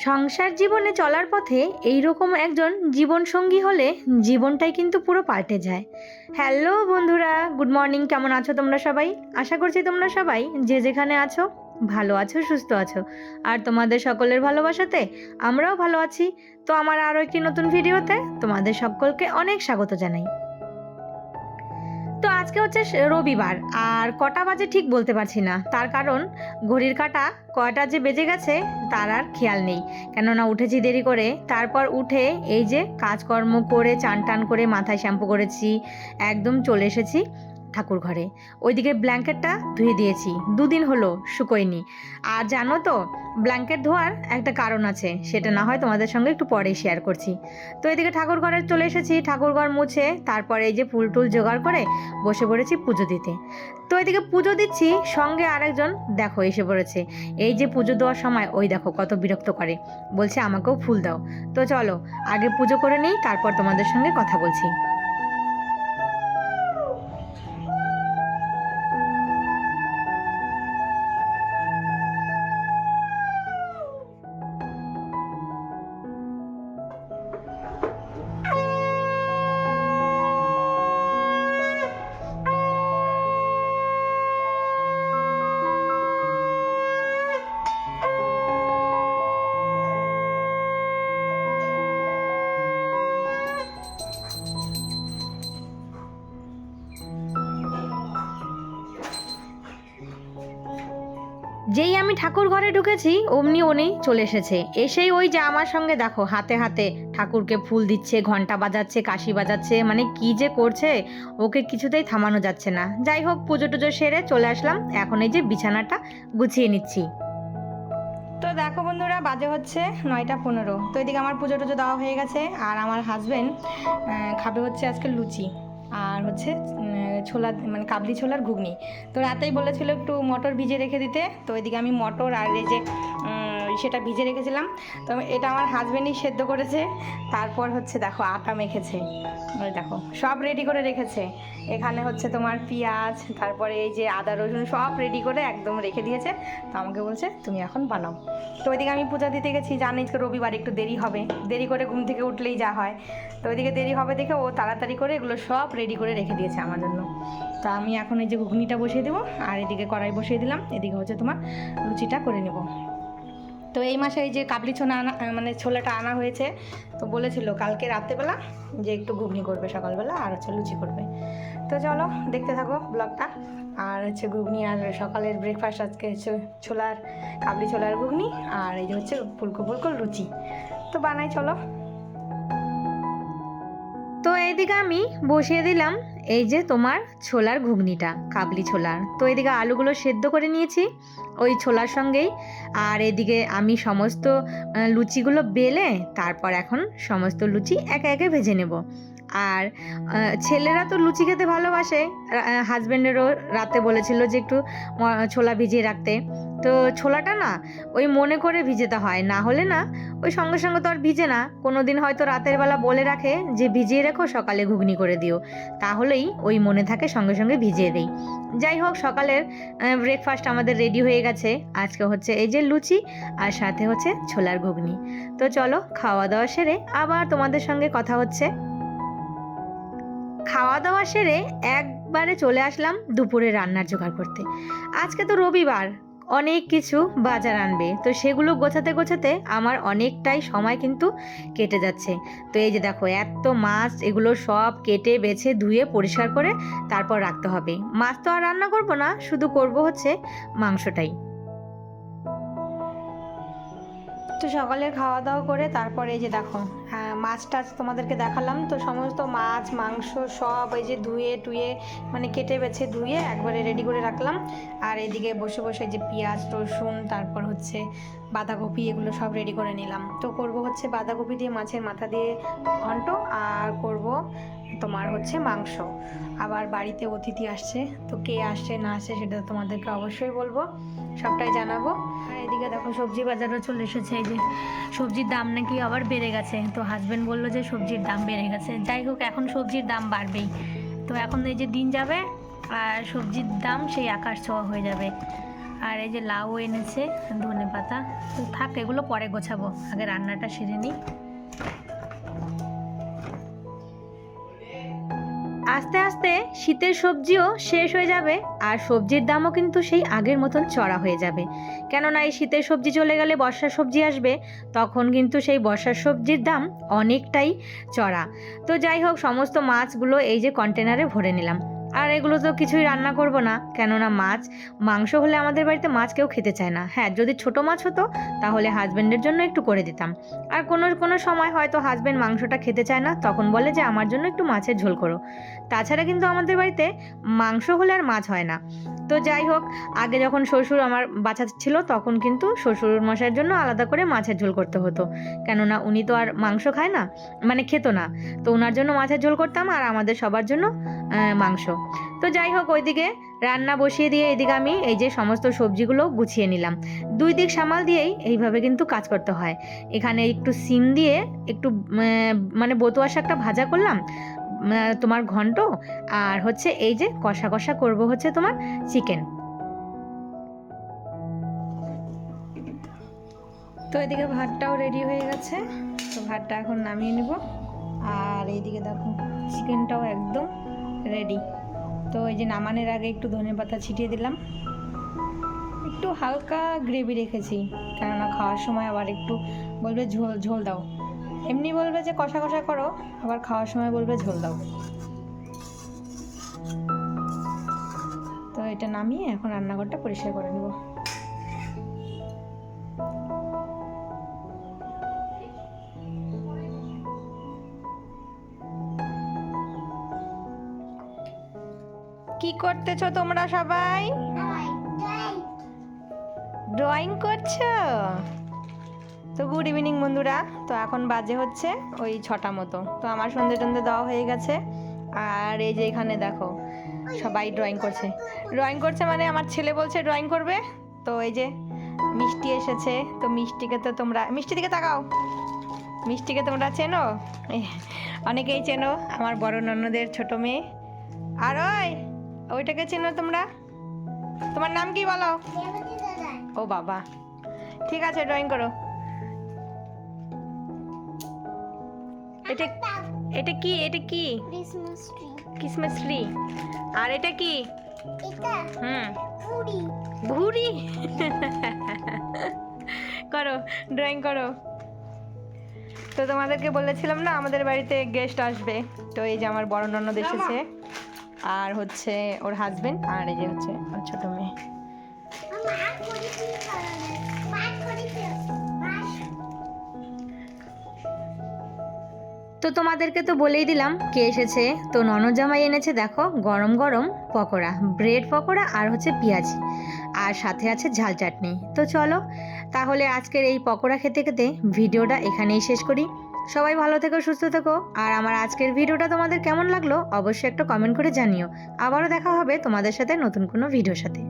সংসার জীবনে চলার পথে এইরকম একজন জীবনসঙ্গী হলে জীবনটাই কিন্তু পুরো পাল্টে যায়। হ্যালো বন্ধুরা, গুড মর্নিং। কেমন আছো তোমরা সবাই? আশা করছি তোমরা সবাই যে যেখানে আছো ভালো আছো, সুস্থ আছো। আর তোমাদের সকলের ভালোবাসাতে আমরাও ভালো আছি। তো আমার আরও একটি নতুন ভিডিওতে তোমাদের সকলকে অনেক স্বাগত জানাই। তো আজকে হচ্ছে রবিবার, আর কটা বাজে ঠিক বলতে পারছি না, তার কারণ ঘড়ির কাঁটা কয়টা যে বেজে গেছে তার আর খেয়াল নেই। কেননা উঠেছি দেরি করে, তারপর উঠে এই যে কাজকর্ম করে চান টান করে মাথায় শ্যাম্পু করেছি, একদম চলে এসেছি ঠাকুর ঘরে। ওইদিকে ব্ল্যাঙ্কেটটা ধুয়ে দিয়েছি, দুদিন হলো শুকোয়নি। আর জানো তো, ব্ল্যাঙ্কেট ধোয়ার একটা কারণ আছে, সেটা না হয় তোমাদের সঙ্গে একটু পরে শেয়ার করছি। তো এদিকে ঠাকুর ঘরে চলে এসেছি, ঠাকুর ঘর মুছে তারপরে এই যে ফুল টুল জোগাড় করে বসে পড়েছি পুজো দিতে। তো এদিকে পুজো দিচ্ছি, সঙ্গে আরেকজন দেখো এসে পড়েছে। এই যে পুজো দেওয়ার সময় ওই দেখো কত বিরক্ত করে, বলছে আমাকেও ফুল দাও। তো চলো আগে পুজো করে নিই, তারপর তোমাদের সঙ্গে কথা বলছি। যেই আমি ঠাকুর ঘরে ঢুকেছি অমনি উনি চলে এসেছে। এসেই ওই যে আমার সঙ্গে দেখো হাতে হাতে ঠাকুরকে ফুল দিচ্ছে, ঘন্টা বাজাচ্ছে, কাশি বাজাচ্ছে, মানে কি যে করছে, ওকে কিছুতেই থামানো যাচ্ছে না। যাই হোক, পুজো টুজো সেরে চলে আসলাম, এখন এই যে বিছানাটা গুছিয়ে নিচ্ছি। তো দেখো বন্ধুরা, বাজে হচ্ছে 9:15। তো এদিকে আমার পুজো টুজো দেওয়া হয়ে গেছে, আর আমার হাজব্যান্ড খাবে হচ্ছে আজকে লুচি আর হচ্ছে ছোলা, মানে কাবলি ছোলার ঘুগনি। তো রাতেই বলেছিল একটু মটর ভিজে রেখে দিতে, তো এদিকে আমি মটর আর এই যে সেটা ভিজে রেখেছিলাম। তো এটা আমার হাজব্যান্ডই সেদ্ধ করেছে, তারপর হচ্ছে দেখো আটা মেখেছে, ওই দেখো সব রেডি করে রেখেছে। এখানে হচ্ছে তোমার পেঁয়াজ, তারপরে এই যে আদা রসুন সব রেডি করে একদম রেখে দিয়েছে। তো আমাকে বলছে তুমি এখন বানাও। তো ওইদিকে আমি পূজা দিতে গেছি, জানি তো রবিবার একটু দেরি হবে, দেরি করে ঘুম থেকে উঠলেই যা হয়। তো ওইদিকে দেরি হবে দেখে ও তাড়াতাড়ি করে এগুলো সব রেডি করে রেখে দিয়েছে আমার জন্য। তা আমি এখন এই যে ঘুগনিটা বসিয়ে দেবো, আর এদিকে কড়াই বসিয়ে দিলাম, এদিকে হচ্ছে তোমার লুচিটা করে নেব। তো এই মাসে এই যে কাবলি ছোলা আনা, মানে ছোলাটা আনা হয়েছে। তো বলেছিল কালকে রাত্রেবেলা যে একটু ঘুগনি করবে সকালবেলা, আর হচ্ছে লুচি করবে। তো চলো দেখতে থাকো ব্লগটা। আর হচ্ছে ঘুগনি আর সকালের ব্রেকফাস্ট আজকে হচ্ছে ছোলার, কাবলি ছোলার ঘুগনি, আর এই যে হচ্ছে ফুলকো ফুলকো লুচি। তো বানাই চলো। তো এইদিকে আমি বসিয়ে দিলাম এই যে তোমার ছোলার ঘুগনিটা, কাবলি ছোলার। তো এদিকে আলুগুলো সেদ্ধ করে নিয়েছি ওই ছোলার সঙ্গেই। আর এদিকে আমি সমস্ত লুচিগুলো বেলে তারপর এখন সমস্ত লুচি একে একে ভেজে নেব। আর ছেলেরা তো লুচি খেতে ভালোবাসে, হাজব্যান্ডেরও রাতে বলেছিল যে একটু ছোলা ভিজিয়ে রাখতে। তো ছোলাটা না ওই মনে করে ভিজেতে হয়, না হলে না ওই সঙ্গে সঙ্গে তো আর ভিজে না। কোনো দিন হয়তো রাতের বেলা বলে রাখে যে ভিজিয়ে রেখো, সকালে ঘুগনি করে দিও, তাহলেই ওই মনে থাকে, সঙ্গে সঙ্গে ভিজিয়ে দিই। যাই হোক, সকালের ব্রেকফাস্ট আমাদের রেডি হয়ে গেছে। আজকে হচ্ছে এই যে লুচি আর সাথে হচ্ছে ছোলার ঘুগনি। তো চলো খাওয়া দাওয়া সেরে আবার তোমাদের সঙ্গে কথা হচ্ছে। খাওয়া দাওয়া সেরে একবারে চলে আসলাম দুপুরে রান্নার জোগাড় করতে। আজকে তো রবিবার, অনেক কিছু বাজার আনবে, তো সেগুলো গোছাতে গোছাতে আমার অনেকটাই সময় কিন্তু কেটে যাচ্ছে। তো এই যে দেখো এত মাছ, এগুলো সব কেটে বেছে ধুয়ে পরিষ্কার করে তারপর রাখতে হবে। মাছ তো আর রান্না করব না, শুধু করব হচ্ছে মাংসটাই। তো সকালের খাওয়া দাওয়া করে তারপরে এই যে দেখো মাছ টাছ তোমাদেরকে দেখালাম। তো সমস্ত মাছ মাংস সব এই যে ধুয়ে টুয়ে, মানে কেটে বেছে ধুয়ে একবারে রেডি করে রাখলাম। আর এদিকে বসে বসে যে পেঁয়াজ রসুন, তারপর হচ্ছে বাঁধাকপি, এগুলো সব রেডি করে নিলাম। তো করব হচ্ছে বাঁধাকপি দিয়ে মাছের মাথা দিয়ে ঘন্ট, আর করব তোমার হচ্ছে মাংস। আবার বাড়িতে অতিথি আসছে, তো কে আসছে না আসছে সেটা তোমাদেরকে অবশ্যই বলবো, সবটাই জানাবো। আর এদিকে দেখো সবজি বাজারও চলে এসেছে। এই যে সবজির দাম নাকি আবার বেড়ে গেছে, তো হাজব্যান্ড বললো যে সবজির দাম বেড়ে গেছে। যাই হোক, এখন সবজির দাম বাড়বেই। তো এখন এই যে দিন যাবে আর সবজির দাম সেই আকাশ ছোঁয়া হয়ে যাবে। আর এই যে লাউ এনেছে, ধনে পাতা। তো থাক, এগুলো পরে গোছাবো, আগে রান্নাটা সেরে নিই। আস্তে আস্তে শীতের সবজিও শেষ হয়ে যাবে, আর সবজির দামও কিন্তু সেই আগের মতন চড়া হয়ে যাবে। কেননা এই শীতের সবজি চলে গেলে বর্ষার সবজি আসবে, তখন কিন্তু সেই বর্ষার সবজির দাম অনেকটাই চড়া। তো যাই হোক, সমস্ত মাছগুলো এই যে কন্টেনারে ভরে নিলাম। আর এগুলো তো কিছুই রান্না করব না, কেননা মাংস হলে আমাদের বাড়িতে মাছ কেউ খেতে চায় না। হ্যাঁ, যদি ছোট মাছ হতো তাহলে হাজব্যান্ডের জন্য একটু করে দিতাম। আর কোনো কোনো সময় হয়তো হাজব্যান্ড মাংসটা খেতে চায় না, তখন বলে যে আমার জন্য একটু মাছের ঝোল করো। তাছাড়া কিন্তু আমাদের বাড়িতে মাংস হলে আর মাছ হয় না। তো যাই হোক, আগে যখন শ্বশুর আমার বাচ্চা ছিল তখন কিন্তু শ্বশুর মশাইয়ের জন্য আলাদা করে মাছের ঝোল করতে হতো, কেননা উনি তো আর মাংস খায় না, মানে খেত না। তো ওনার জন্য মাছের ঝোল করতাম, আর আমাদের সবার জন্য মাংস। তো যাই হোক, ওইদিকে রান্না বসিয়ে দিয়ে এদিকে আমি এই যে সমস্ত সবজিগুলো গুছিয়ে নিলাম। দুই দিক সামাল দিয়েই এইভাবে কিন্তু কাজ করতে হয়। এখানে একটু সিম দিয়ে একটু মানে বতুয়া শাকটা ভাজা করলাম, তোমার ঘন্ট, আর হচ্ছে এই যে কষা কষা করব হচ্ছে তোমার চিকেন। তো এদিকে ভাতটাও রেডি হয়ে গেছে, তো ভাতটা এখন নামিয়ে নেব। আর এইদিকে দেখো চিকেনটাও একদম রেডি। তো এই যে নামানোর আগে একটু ধনেপাতা ছিটিয়ে দিলাম, একটু হালকা গ্রেভি রেখেছি, কেননা খাওয়ার সময় আবার একটু বলবে ঝোল ঝোল দাও। এমনি বলবে যে কষা কষা করো, আবার খাওয়ার সময় বলবে ঝোল দাও। তো এটা নামিয়ে এখন রান্নাঘরটা পরিষ্কার করে নেব। কি করতেছো তোমরা সবাই? ড্রয়িং করছো? তো গুড ইভিনিং বন্ধুরা। তো এখন বাজে হচ্ছে ওই 6টা মতো। তো আমার সন্ধে টন্ধে দেওয়া হয়ে গেছে। আর এই যে এখানে দেখো সবাই ড্রয়িং করছে মানে আমার ছেলে বলছে ড্রয়িং করবে। তো এই যে মিষ্টি এসেছে, তো মিষ্টিকে তো তোমরা, মিষ্টি দিকে তাকাও, মিষ্টিকে তোমরা চেনো? অনেকেই চেনো, আমার বড় ননদের ছোট মেয়ে। আর ওইটাকে চেনো তোমরা? তোমার নাম কি বলো? ও বাবা, ঠিক আছে ড্রয়িং করো। এটা এটা কি? এটা কি? Christmas tree. আর এটা কি? ঘুড়ি। করো, ড্রয়িং করো। তো তোমাদেরকে বলেছিলাম না আমাদের বাড়িতে গেস্ট আসবে, তো এই যে আমার বড় ননদ এসেছে, আর হচ্ছে ওর হাজবেন্ড, আর এই যে হচ্ছে ওর ছোট মেয়ে। তো তোমাদেরকে তো বলেই দিলাম কে এসেছে। তো ননদ জামাই এনেছে দেখো গরম গরম পকোড়া, ব্রেড পকোড়া, আর হচ্ছে পেঁয়াজি, আর সাথে আছে ঝাল চাটনি। তো চলো তাহলে আজকের এই পকোড়া খেতে খেতে ভিডিওটা এখানেই শেষ করি। সবাই ভালো থেকো, সুস্থ থেকো। আর আমার আজকের ভিডিওটা তোমাদের কেমন লাগলো অবশ্যই একটা কমেন্ট করে জানিও। আবারও দেখা হবে তোমাদের সাথে নতুন কোনো ভিডিওর সাথে।